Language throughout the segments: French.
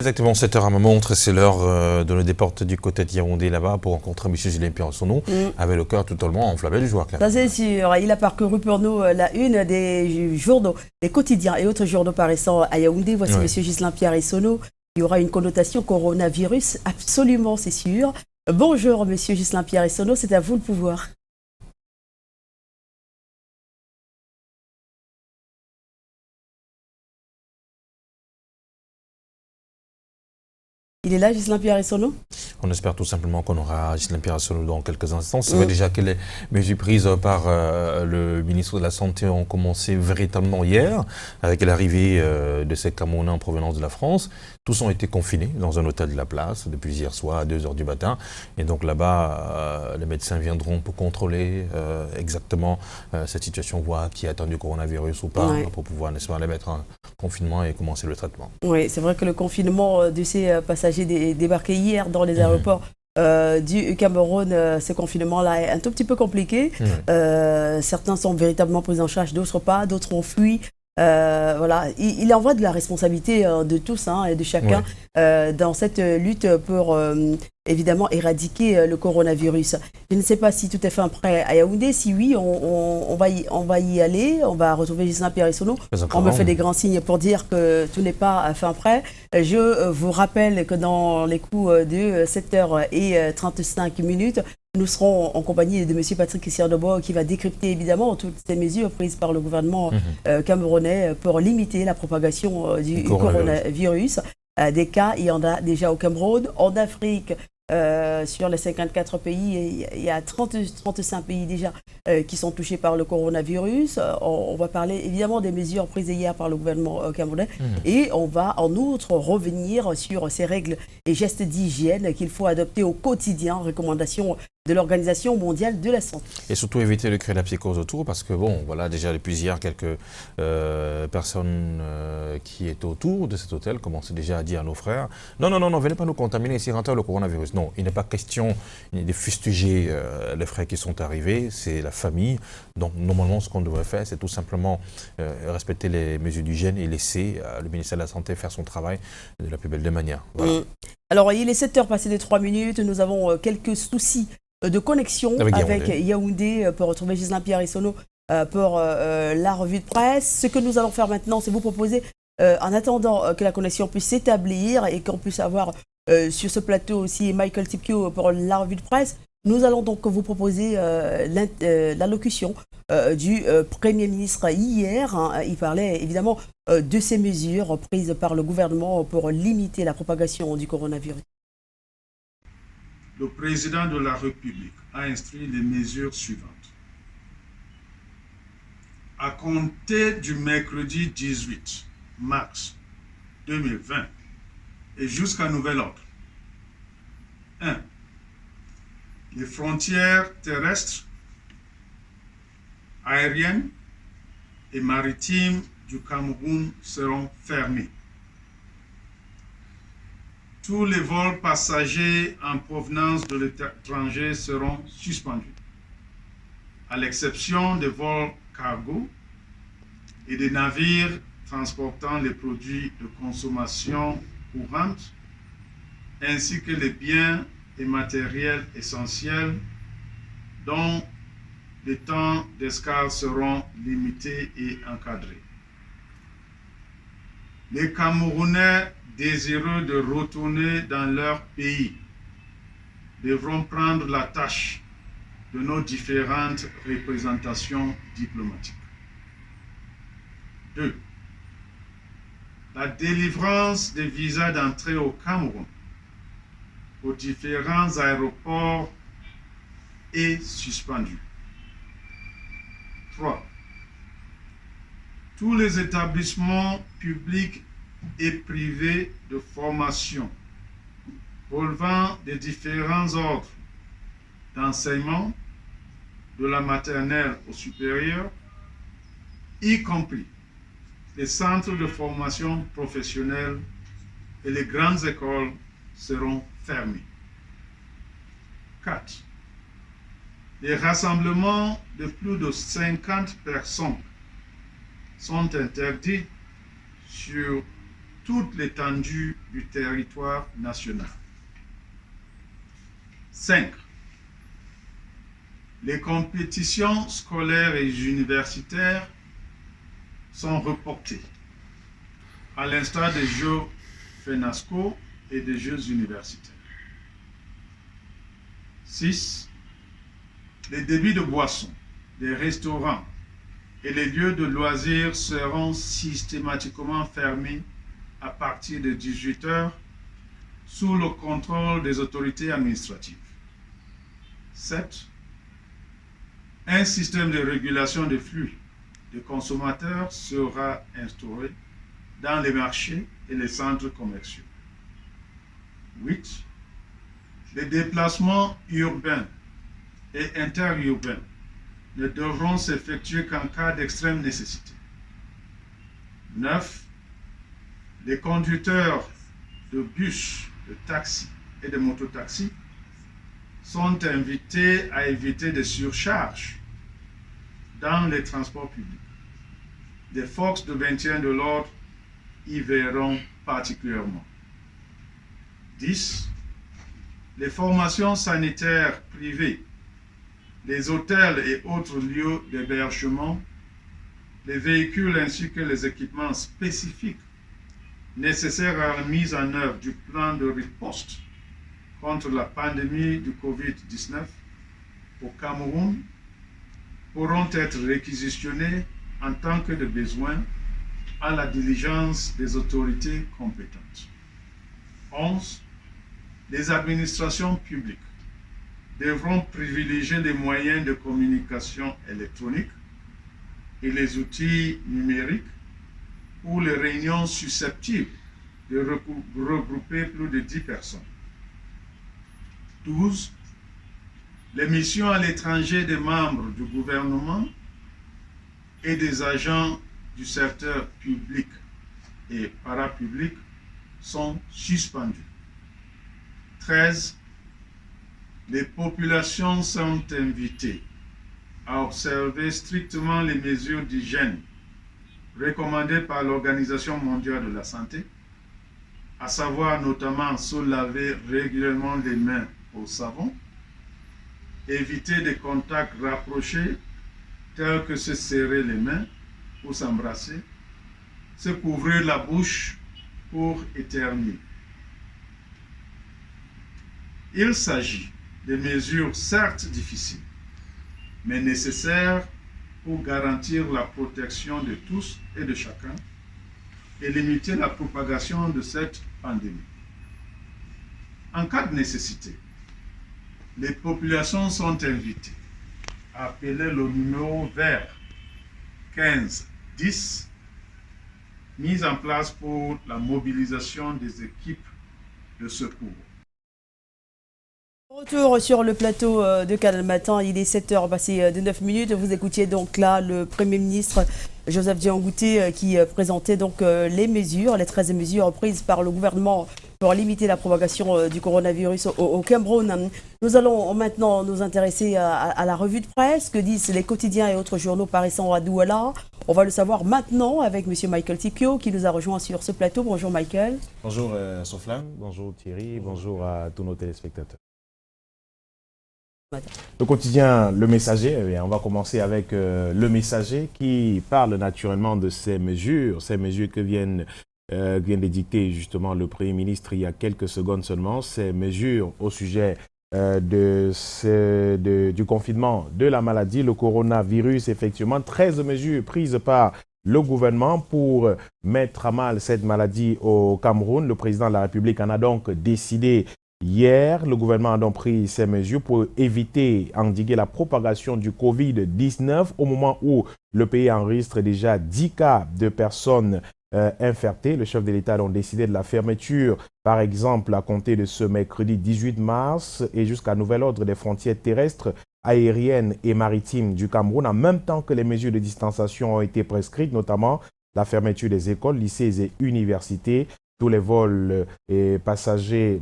Exactement, 7h à ma montre, c'est l'heure de le déporter du côté de Yaoundé là-bas pour rencontrer M. Julien Pierre-Sonneau, avec le cœur totalement enflammé du joueur. Ça c'est sûr, il a parcouru pour nous la une des journaux, des quotidiens et autres journaux paraissant à Yaoundé. Voici M. Ghislain Pierre-Sonneau. Il y aura une connotation coronavirus, absolument c'est sûr. Bonjour M. Ghislain Pierre-Sonneau, c'est à vous le pouvoir. Il est là, Ghislain Pierre-Sonneau? On espère tout simplement qu'on aura Ghislain Pierre-Sonneau dans quelques instants. C'est vrai déjà que les mesures prises par le ministre de la Santé ont commencé véritablement hier, avec l'arrivée de ces Camerounais en provenance de la France. Tous ont été confinés dans un hôtel de la place depuis hier soir à 2h du matin. Et donc là-bas, les médecins viendront pour contrôler exactement cette situation, voir qui a atteint du coronavirus ou pas, pour pouvoir, n'est-ce pas, les mettre en confinement et commencer le traitement. Oui, c'est vrai que le confinement de ces passagers débarqués hier dans les aéroports du Cameroun, ce confinement-là est un tout petit peu compliqué. Certains sont véritablement pris en charge, d'autres pas, d'autres ont fui. Voilà, il en va de la responsabilité de tous et de chacun dans cette lutte pour évidemment éradiquer le coronavirus. Je ne sais pas si tout est fin prêt à Yaoundé. Si oui, on va y aller. On va retrouver Ghislain Pierre-Sonneau. On me fait des grands signes pour dire que tout n'est pas fin prêt. Je vous rappelle que dans les coups de 7h35, nous serons en compagnie de M. Patrick Sirdebo qui va décrypter évidemment toutes ces mesures prises par le gouvernement camerounais pour limiter la propagation du coronavirus. Des cas, il y en a déjà au Cameroun, en Afrique. Sur les 54 pays, il y a 35 pays déjà qui sont touchés par le coronavirus. On va parler évidemment des mesures prises hier par le gouvernement camerounais et on va en outre revenir sur ces règles et gestes d'hygiène qu'il faut adopter au quotidien, recommandations de l'Organisation mondiale de la santé. Et surtout éviter de créer la psychose autour parce que bon, voilà déjà depuis hier quelques personnes qui étaient autour de cet hôtel commençaient déjà à dire à nos frères non, venez pas nous contaminer ici, rentrez le coronavirus. Non, il n'est pas question de fustiger les frères qui sont arrivés, c'est la famille. Donc normalement ce qu'on devrait faire, c'est tout simplement respecter les mesures d'hygiène et laisser le ministère de la Santé faire son travail de la plus belle des manières. Voilà. Alors il est 7h passé de 3 minutes, nous avons quelques soucis de connexion avec Yaoundé pour retrouver Ghislain Pierre-Sonneau pour la revue de presse. Ce que nous allons faire maintenant, c'est vous proposer, en attendant que la connexion puisse s'établir et qu'on puisse avoir sur ce plateau aussi Michael Tipkio pour la revue de presse, nous allons donc vous proposer l'allocution du Premier ministre hier. Il parlait évidemment de ces mesures prises par le gouvernement pour limiter la propagation du coronavirus. Le président de la République a instruit les mesures suivantes. À compter du mercredi 18 mars 2020 et jusqu'à nouvel ordre. 1. Les frontières terrestres, aériennes et maritimes du Cameroun seront fermées. Tous les vols passagers en provenance de l'étranger seront suspendus, à l'exception des vols cargo et des navires transportant les produits de consommation courante, ainsi que les biens et matériels essentiels dont les temps d'escale seront limités et encadrés. Les Camerounais désireux de retourner dans leur pays devront prendre la tâche de nos différentes représentations diplomatiques. 2. La délivrance des visas d'entrée au Cameroun aux différents aéroports est suspendue. 3. Tous les établissements publics et privés de formation relevant des différents ordres d'enseignement, de la maternelle au supérieur, y compris les centres de formation professionnelle et les grandes écoles seront fermés. 4. Les rassemblements de plus de 50 personnes sont interdits sur toute l'étendue du territoire national. 5. Les compétitions scolaires et universitaires sont reportées, à l'instar des Jeux FENASCO et des Jeux universitaires. 6. Les débits de boissons, des restaurants et les lieux de loisirs seront systématiquement fermés à partir de 18 h sous le contrôle des autorités administratives. 7. Un système de régulation des flux de consommateurs sera instauré dans les marchés et les centres commerciaux. 8. Les déplacements urbains et interurbains ne devront s'effectuer qu'en cas d'extrême nécessité. 9. Les conducteurs de bus, de taxis et de mototaxis sont invités à éviter des surcharges dans les transports publics. Les forces de maintien de l'ordre y verront particulièrement. 10. Les formations sanitaires privées, les hôtels et autres lieux d'hébergement, les véhicules ainsi que les équipements spécifiques nécessaires à la mise en œuvre du plan de riposte contre la pandémie du Covid-19 au Cameroun pourront être réquisitionnés en tant que de besoin à la diligence des autorités compétentes. 11. Les administrations publiques devront privilégier les moyens de communication électronique et les outils numériques pour les réunions susceptibles de regrouper plus de 10 personnes. 12. Les missions à l'étranger des membres du gouvernement et des agents du secteur public et parapublic sont suspendues. 13. Les populations sont invitées à observer strictement les mesures d'hygiène recommandées par l'Organisation mondiale de la santé, à savoir notamment se laver régulièrement les mains au savon, éviter des contacts rapprochés tels que se serrer les mains ou s'embrasser, se couvrir la bouche pour éternuer. Il s'agit de mesures certes difficiles, mais nécessaires pour garantir la protection de tous et de chacun et limiter la propagation de cette pandémie. En cas de nécessité, les populations sont invitées à appeler le numéro vert 1510 mis en place pour la mobilisation des équipes de secours. Retour sur le plateau de Canal Matin, il est 7 h passé de 9 minutes. Vous écoutiez donc là le Premier ministre Joseph Diangouté qui présentait donc les mesures, les 13 mesures prises par le gouvernement pour limiter la propagation du coronavirus au Cameroun. Nous allons maintenant nous intéresser à la revue de presse, que disent les quotidiens et autres journaux paraissant à Douala. On va le savoir maintenant avec M. Michael Tipio qui nous a rejoint sur ce plateau. Bonjour Michael. Bonjour Soflan, bonjour Thierry, bonjour à tous nos téléspectateurs. Le quotidien Le Messager, on va commencer avec Le Messager qui parle naturellement de ces mesures que vient d'édicter justement le Premier ministre il y a quelques secondes seulement, ces mesures au sujet du confinement de la maladie, le coronavirus, effectivement, 13 mesures prises par le gouvernement pour mettre à mal cette maladie au Cameroun. Le président de la République en a donc décidé hier. Le gouvernement a donc pris ces mesures pour éviter, endiguer la propagation du Covid-19 au moment où le pays enregistre déjà 10 cas de personnes infectées. Le chef de l'État a donc décidé de la fermeture, par exemple, à compter de ce mercredi 18 mars et jusqu'à nouvel ordre des frontières terrestres, aériennes et maritimes du Cameroun, en même temps que les mesures de distanciation ont été prescrites, notamment la fermeture des écoles, lycées et universités. Tous les vols et passagers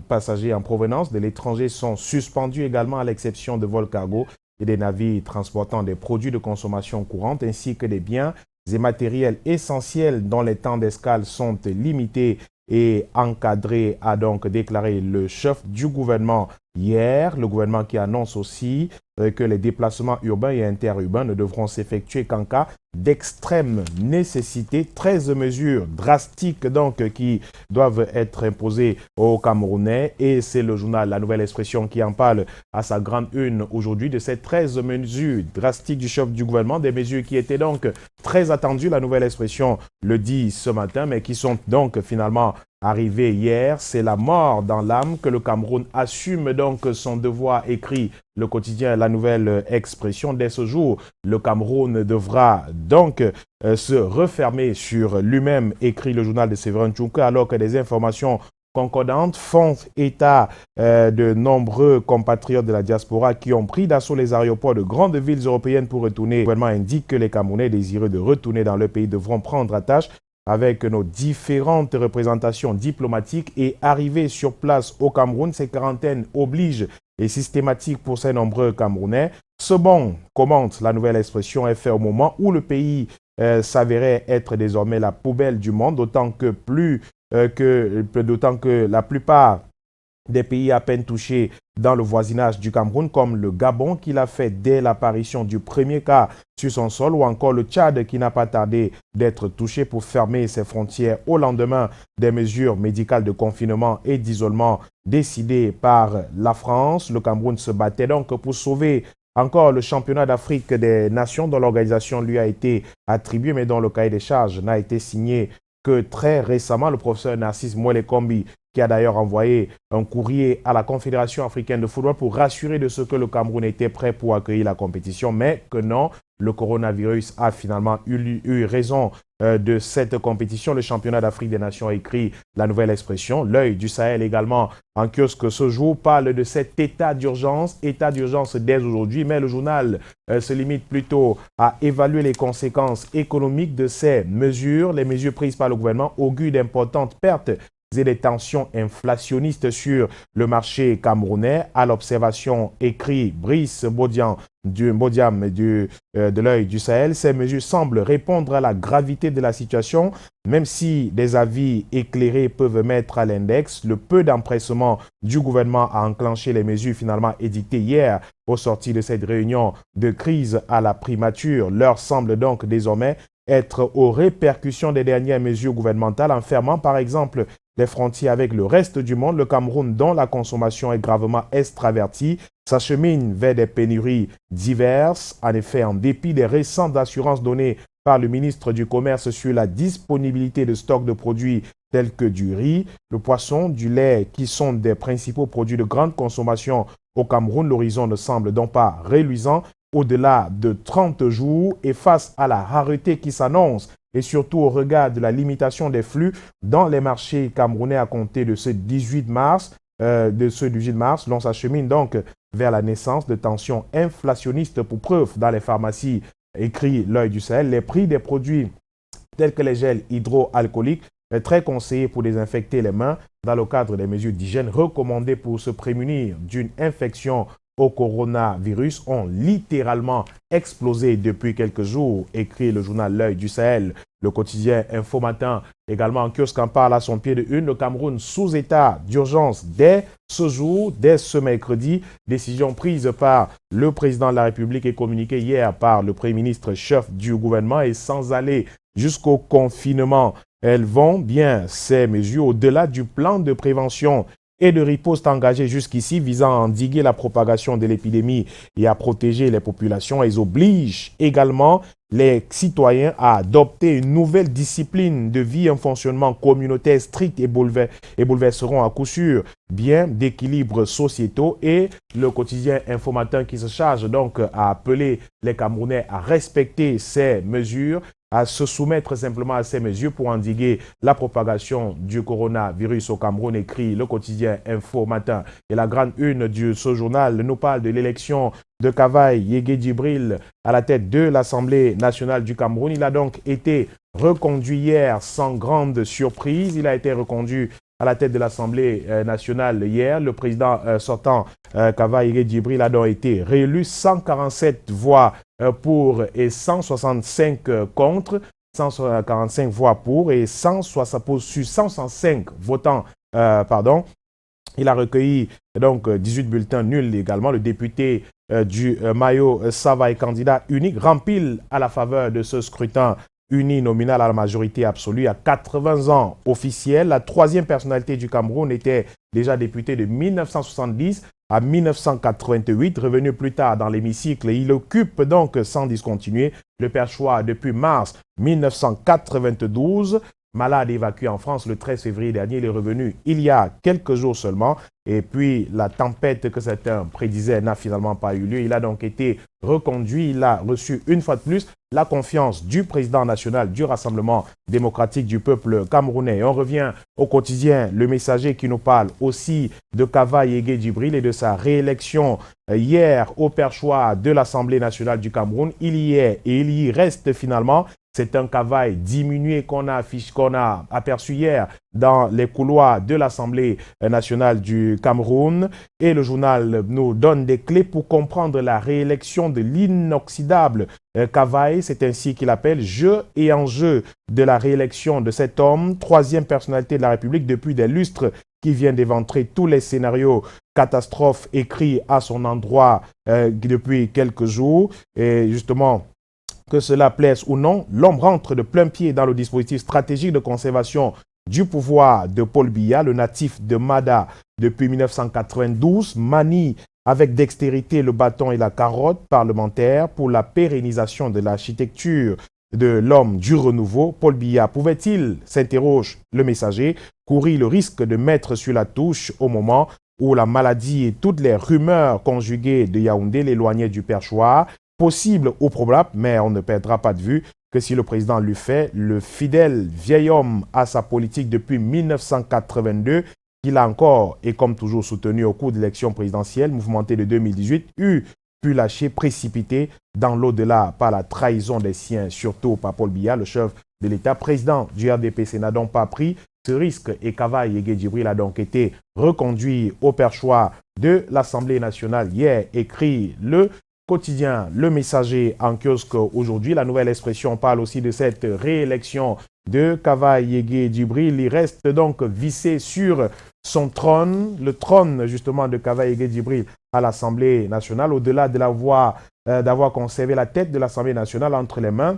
en provenance de l'étranger sont suspendus également, à l'exception de vols cargo et des navires transportant des produits de consommation courante ainsi que des biens et matériels essentiels dont les temps d'escale sont limités et encadrée, a donc déclaré le chef du gouvernement hier. Le gouvernement qui annonce aussi que les déplacements urbains et interurbains ne devront s'effectuer qu'en cas d'extrême nécessité. 13 mesures drastiques donc qui doivent être imposées aux Camerounais, et c'est le journal La Nouvelle Expression qui en parle à sa grande une aujourd'hui de ces 13 mesures drastiques du chef du gouvernement, des mesures qui étaient donc très attendues, La Nouvelle Expression le dit ce matin, mais qui sont donc finalement arrivé hier. C'est la mort dans l'âme que le Cameroun assume donc son devoir, écrit le quotidien La Nouvelle Expression. Dès ce jour, le Cameroun devra donc se refermer sur lui-même, écrit le journal de Séverin Tchouka, alors que des informations concordantes font état de nombreux compatriotes de la diaspora qui ont pris d'assaut les aéroports de grandes villes européennes pour retourner. Le gouvernement indique que les Camerounais désireux de retourner dans leur pays devront prendre attache avec nos différentes représentations diplomatiques et arriver sur place au Cameroun. Ces quarantaines obligent et systématiques pour ces nombreux Camerounais. Ce bond, commente La Nouvelle Expression, est fait au moment où le pays s'avérait être désormais la poubelle du monde, d'autant que la plupart des pays à peine touchés dans le voisinage du Cameroun, comme le Gabon qui l'a fait dès l'apparition du premier cas sur son sol, ou encore le Tchad qui n'a pas tardé d'être touché pour fermer ses frontières au lendemain des mesures médicales de confinement et d'isolement décidées par la France. Le Cameroun se battait donc pour sauver encore le championnat d'Afrique des Nations dont l'organisation lui a été attribuée, mais dont le cahier des charges n'a été signé que très récemment. Le professeur Narcisse Mwele-Kombi, qui a d'ailleurs envoyé un courrier à la Confédération africaine de football pour rassurer de ce que le Cameroun était prêt pour accueillir la compétition, mais que non, le coronavirus a finalement eu raison de cette compétition. Le championnat d'Afrique des Nations, écrit La Nouvelle Expression. L'œil du Sahel également en kiosque ce jour parle de cet état d'urgence dès aujourd'hui, mais le journal se limite plutôt à évaluer les conséquences économiques de ces mesures. Les mesures prises par le gouvernement augurent d'importantes pertes et des tensions inflationnistes sur le marché camerounais. À l'observation, écrit Brice Bodiam de l'œil du Sahel, ces mesures semblent répondre à la gravité de la situation, même si des avis éclairés peuvent mettre à l'index le peu d'empressement du gouvernement à enclencher les mesures finalement édictées hier au sortir de cette réunion de crise à la primature. L'heure semble donc désormais être aux répercussions des dernières mesures gouvernementales, en fermant par exemple les frontières avec le reste du monde. Le Cameroun, dont la consommation est gravement extravertie, s'achemine vers des pénuries diverses. En effet, en dépit des récentes assurances données par le ministre du Commerce sur la disponibilité de stocks de produits tels que du riz, le poisson, du lait, qui sont des principaux produits de grande consommation au Cameroun, l'horizon ne semble donc pas reluisant au-delà de 30 jours, et face à la rareté qui s'annonce et surtout au regard de la limitation des flux dans les marchés camerounais à compter de ce 18 mars, l'on s'achemine donc vers la naissance de tensions inflationnistes. Pour preuve, dans les pharmacies, écrit l'œil du Sahel, les prix des produits tels que les gels hydroalcooliques, très conseillés pour désinfecter les mains dans le cadre des mesures d'hygiène recommandées pour se prémunir d'une infection au coronavirus, ont littéralement explosé depuis quelques jours, écrit le journal L'œil du Sahel. Le quotidien Info Matin, également en kiosque, en parle à son pied de une. Le Cameroun sous état d'urgence dès ce jour, dès ce mercredi. Décision prise par le président de la République et communiquée hier par le Premier ministre chef du gouvernement, et sans aller jusqu'au confinement. Elles vont bien, ces mesures, au-delà du plan de prévention et de riposte engagée jusqu'ici visant à endiguer la propagation de l'épidémie et à protéger les populations. Elles obligent également les citoyens à adopter une nouvelle discipline de vie, un fonctionnement communautaire strict et bouleverseront à coup sûr bien d'équilibres sociétaux. Et le quotidien Info Matin, qui se charge donc à appeler les Camerounais à respecter ces mesures, à se soumettre simplement à ces mesures pour endiguer la propagation du coronavirus au Cameroun, écrit le quotidien Info Matin. Et la grande une de ce journal nous parle de l'élection de Kavaï Yégué Djibril à la tête de l'Assemblée nationale du Cameroun. Il a donc été reconduit hier sans grande surprise. Il a été reconduit à la tête de l'Assemblée nationale hier. Le président sortant, Kavaï Yégué Djibril, a donc été réélu, 147 voix pour et 165 contre. 145 voix pour et 165 votants, Il a recueilli donc 18 bulletins nuls également. Le député du Mayo Sava est candidat unique, rempile à la faveur de ce scrutin uninominal à la majorité absolue à 80 ans officiel. La troisième personnalité du Cameroun était déjà député de 1970 à 1988, revenu plus tard dans l'hémicycle. Il occupe donc sans discontinuer le perchoir depuis mars 1992. Malade évacué en France le 13 février dernier, il est revenu il y a quelques jours seulement. Et puis la tempête que certains prédisaient n'a finalement pas eu lieu. Il a donc été reconduit. Il a reçu une fois de plus la confiance du président national du Rassemblement démocratique du peuple camerounais. Et on revient au quotidien, Le Messager, qui nous parle aussi de Kava Yégué Djibril et de sa réélection hier au perchoir de l'Assemblée nationale du Cameroun. Il y est et il y reste finalement. C'est un cavaille diminué qu'on a aperçu hier dans les couloirs de l'Assemblée nationale du Cameroun. Et le journal nous donne des clés pour comprendre la réélection de l'inoxydable Cavaille. C'est ainsi qu'il appelle jeu et enjeu de la réélection de cet homme, troisième personnalité de la République depuis des lustres, qui vient d'éventrer tous les scénarios catastrophes écrits à son endroit depuis quelques jours. Et justement, que cela plaise ou non, l'homme rentre de plein pied dans le dispositif stratégique de conservation du pouvoir de Paul Biya, le natif de Mada depuis 1992, manie avec dextérité le bâton et la carotte parlementaire pour la pérennisation de l'architecture de l'homme du renouveau. Paul Biya pouvait-il, s'interroge Le Messager, courir le risque de mettre sur la touche au moment où la maladie et toutes les rumeurs conjuguées de Yaoundé l'éloignaient du perchoir? Possible ou probable, mais on ne perdra pas de vue que si le président lui fait, le fidèle vieil homme à sa politique depuis 1982, qu'il a encore et comme toujours soutenu au cours de l'élection présidentielle mouvementée de 2018, eut pu lâcher précipité dans l'au-delà par la trahison des siens, surtout par Paul Biya, le chef de l'État. Président du RDPC n'a donc pas pris ce risque et Kava Yégué Djibril a donc été reconduit au perchoir de l'Assemblée nationale hier, écrit le quotidien Le Messager en kiosque aujourd'hui. La Nouvelle Expression parle aussi de cette réélection de Kava Yégué Djibril. Il reste donc vissé sur son trône, le trône justement de Kava Yégué Djibril à l'Assemblée nationale, au-delà de d'avoir conservé la tête de l'Assemblée nationale entre les mains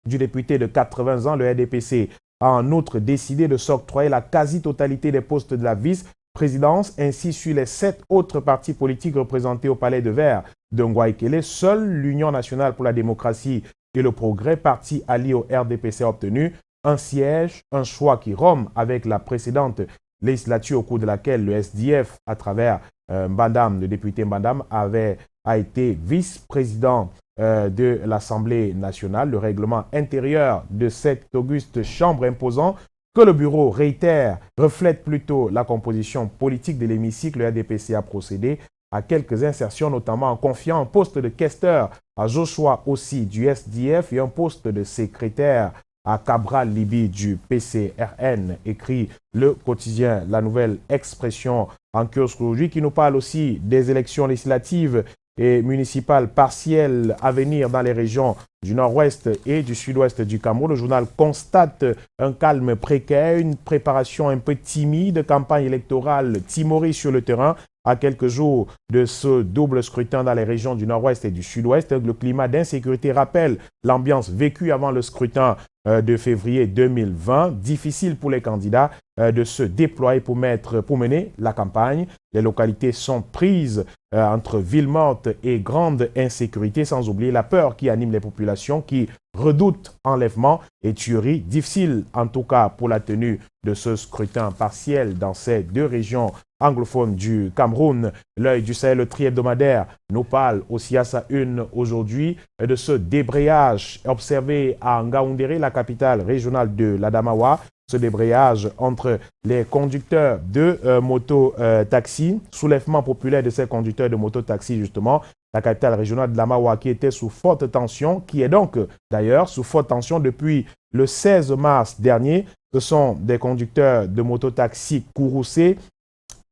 du député de 80 ans. Le RDPC a en outre décidé de s'octroyer la quasi-totalité des postes de la vice-présidence. Ainsi, sur les 7 autres partis politiques représentés au Palais de Verre de Ngouaïkele, seule l'Union nationale pour la démocratie et le progrès, parti allié au RDPC, a obtenu un siège, un choix qui rompt avec la précédente législature au cours de laquelle le SDF, à travers Mbandam, le député Mbandam, a été vice-président de l'Assemblée nationale. Le règlement intérieur de cette auguste chambre imposant que le bureau réitère reflète plutôt la composition politique de l'hémicycle. Le RDPC a procédé à quelques insertions, notamment en confiant un poste de questeur à Joshua aussi du SDF et un poste de secrétaire à Cabral Libi du PCRN, écrit le quotidien La Nouvelle Expression en kiosque aujourd'hui, qui nous parle aussi des élections législatives et municipales partielles à venir dans les régions du nord-ouest et du sud-ouest du Cameroun. Le journal constate un calme précaire, une préparation un peu timide, campagne électorale timorée sur le terrain à quelques jours de ce double scrutin dans les régions du nord-ouest et du sud-ouest. Le climat d'insécurité rappelle l'ambiance vécue avant le scrutin de février 2020. Difficile pour les candidats de se déployer pour mener la campagne. Les localités sont prises entre ville morte et grande insécurité, sans oublier la peur qui anime les populations qui redoutent enlèvement et tueries. Difficile en tout cas pour la tenue de ce scrutin partiel dans ces deux régions anglophones du Cameroun. L'œil du Sahel, le tri-hebdomadaire, nous parle aussi à sa une aujourd'hui de ce débrayage observé à Ngaoundéré, la capitale régionale de l'Adamawa. Ce débrayage entre les conducteurs de moto-taxi, soulèvement populaire de ces conducteurs de moto-taxi justement, la capitale régionale de l'Adamawa qui était sous forte tension, qui est donc d'ailleurs sous forte tension depuis le 16 mars dernier. Ce sont des conducteurs de moto-taxi courroucés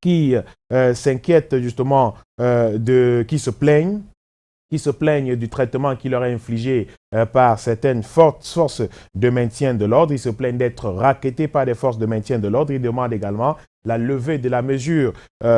qui s'inquiètent justement, qui se plaignent qui se plaignent du traitement qui leur est infligé par certaines forces de maintien de l'ordre. Ils se plaignent d'être rackettés par des forces de maintien de l'ordre. Ils demandent également la levée de la mesure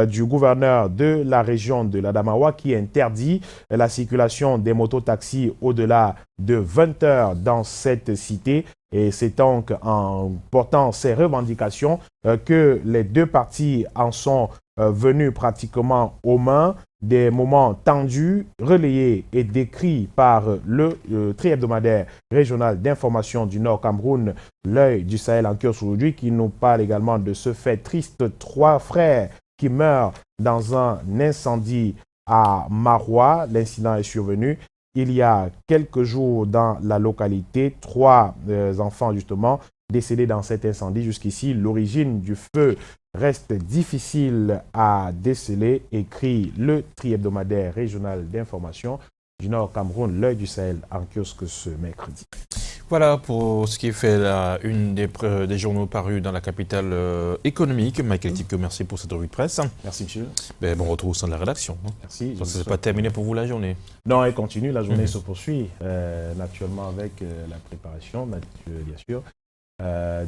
du gouverneur de la région de l'Adamawa qui interdit la circulation des mototaxis au-delà de 20 heures dans cette cité. Et c'est donc en portant ces revendications que les deux parties en sont venus pratiquement aux mains. Des moments tendus, relayés et décrits par le tri-hebdomadaire régional d'information du Nord Cameroun, l'œil du Sahel en kiosque aujourd'hui, qui nous parle également de ce fait triste. 3 frères qui meurent dans un incendie à Marois. L'incident est survenu il y a quelques jours dans la localité. 3 enfants justement décédés dans cet incendie. Jusqu'ici, l'origine du feu reste difficile à déceler, écrit le tri-hebdomadaire régional d'information du Nord Cameroun, l'œil du Sahel en kiosque ce mercredi. Voilà pour ce qui fait une des journaux parus dans la capitale économique. Michael Tiko, merci pour cette revue de presse. Merci, monsieur. Ben, bon retour au sein de la rédaction. Merci. Ce n'est pas terminé pour vous la journée. Non, elle continue. La journée se poursuit naturellement avec la préparation, bien sûr,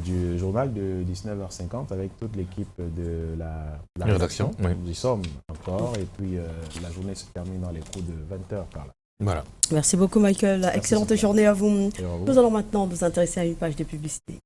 du journal de 19h50 avec toute l'équipe de la rédaction. Oui. Nous y sommes encore et puis la journée se termine dans les coups de 20h par là. Voilà. Merci beaucoup Michael. Excellente journée à vous. Et à vous. Nous allons maintenant nous intéresser à une page de publicité.